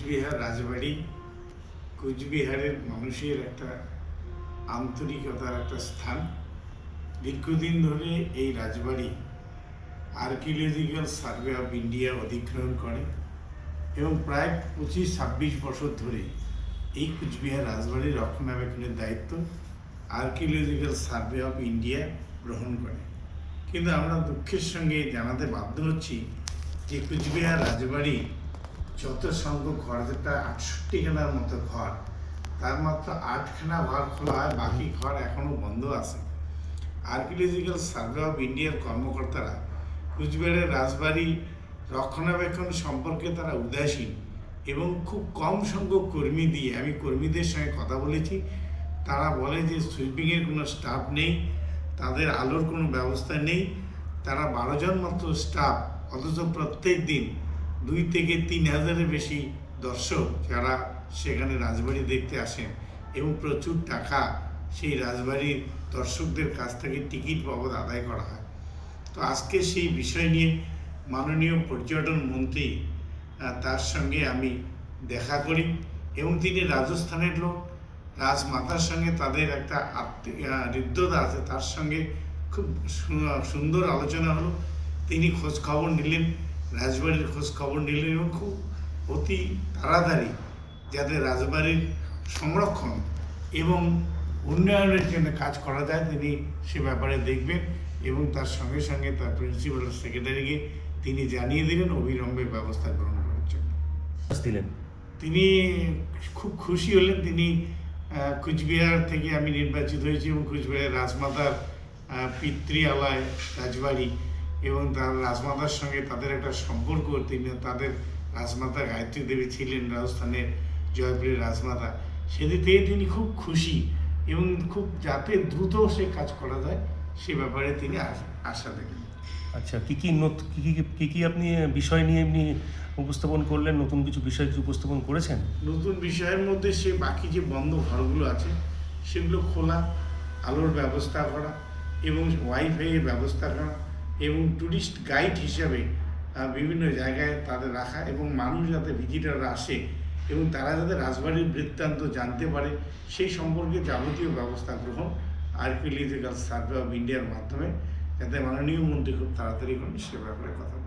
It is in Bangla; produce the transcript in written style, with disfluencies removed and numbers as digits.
কুচবিহার রাজবাড়ি কুচবিহারের মানুষের একটা আন্তরিকতার একটা স্থান। দীর্ঘদিন ধরে এই রাজবাড়ি আর্কিওলজিক্যাল সার্ভে অফ ইন্ডিয়া অধিগ্রহণ করে এবং প্রায় 25-26 বছর ধরে এই কুচবিহার রাজবাড়ির রক্ষণাবেক্ষণের দায়িত্ব আর্কিওলজিক্যাল সার্ভে অফ ইন্ডিয়া গ্রহণ করে। কিন্তু আমরা দুঃখের সঙ্গে জানাতে বাধ্য হচ্ছি যে কুচবিহার রাজবাড়ি যত সংখ্যক ঘর, যেটা 68খানার মতো ঘর, তার মাত্র 8খানা ঘর খোলা হয়, বাকি ঘর এখনও বন্ধ আছে। আর্কিওলজিক্যাল সার্ভে অফ ইন্ডিয়ার কর্মকর্তারা কুচবিহারের রাজবাড়ি রক্ষণাবেক্ষণ সম্পর্কে তারা উদাসীন এবং খুব কম সংখ্যক কর্মী দিয়ে, আমি কর্মীদের সঙ্গে কথা বলেছি, তারা বলে যে সুইপিংয়ের কোনো স্টাফ নেই, তাদের আলোর কোনো ব্যবস্থা নেই, তারা 12 জন মাত্র স্টাফ, অথচ প্রত্যেক দিন 2 থেকে 3 হাজারের বেশি দর্শক যারা সেখানে রাজবাড়ি দেখতে আসেন এবং প্রচুর টাকা সেই রাজবাড়ির দর্শকদের কাছ থেকে টিকিট বাবদ আদায় করা হয়। তো আজকে সেই বিষয় নিয়ে মাননীয় পর্যটন মন্ত্রী তার সঙ্গে আমি দেখা করি এবং তিনি রাজস্থানের লোক, রাজমাতার সঙ্গে তাদের একটা হৃদ্যতা আছে, তার সঙ্গে খুব সুন্দর আলোচনা হলো। তিনি খোঁজ খবর নিলেন, রাজবাড়ির খোঁজ খবর নিলেন এবং খুব অতি তাড়াতাড়ি যাতে রাজবাড়ির সংরক্ষণ এবং উন্নয়নের জন্য কাজ করা যায় তিনি সে ব্যাপারে দেখবেন এবং তার সঙ্গে সঙ্গে তার প্রিন্সিপাল সেক্রেটারিকে তিনি জানিয়ে দিলেন অবিলম্বে ব্যবস্থা গ্রহণ করার জন্য। তিনি খুব খুশি হলেন। তিনি কুচবিহার থেকে আমি নির্বাচিত হয়েছি এবং কুচবিহারের রাজমাতার পিতৃ আলয় রাজবাড়ি এবং তার রাজমাতার সঙ্গে তাদের একটা সম্পর্ক, তিনি তাদের রাজমাতা গায়ত্রী দেবী ছিলেন রাজস্থানের জয়পুরের রাজমাতা, সেদিক থেকে তিনি খুব খুশি এবং খুব যাতে দ্রুত সে কাজ করা যায় সে ব্যাপারে তিনি আশা দেখেন। আচ্ছা, কি কি আপনি বিষয় নিয়ে এমনি উপস্থাপন করলেন? নতুন কিছু বিষয় উপস্থাপন করেছেন? নতুন বিষয়ের মধ্যে সে বাকি যে বন্ধ ঘরগুলো আছে সেগুলো খোলা, আলোর ব্যবস্থা করা এবং ওয়াইফাইয়ের ব্যবস্থা করা এবং ট্যুরিস্ট গাইড হিসাবে বিভিন্ন জায়গায় তাদের রাখা এবং মানুষ যাতে ভিজিটাররা আসে এবং তারা যাতে রাজবাড়ির বৃত্তান্ত জানতে পারে সেই সম্পর্কে যাবতীয় ব্যবস্থা গ্রহণ আর্কিওলজিক্যাল সার্ভে অফ ইন্ডিয়ার মাধ্যমে, যাতে মাননীয় মন্ত্রী খুব তাড়াতাড়ি করেন সে ব্যাপারে কথা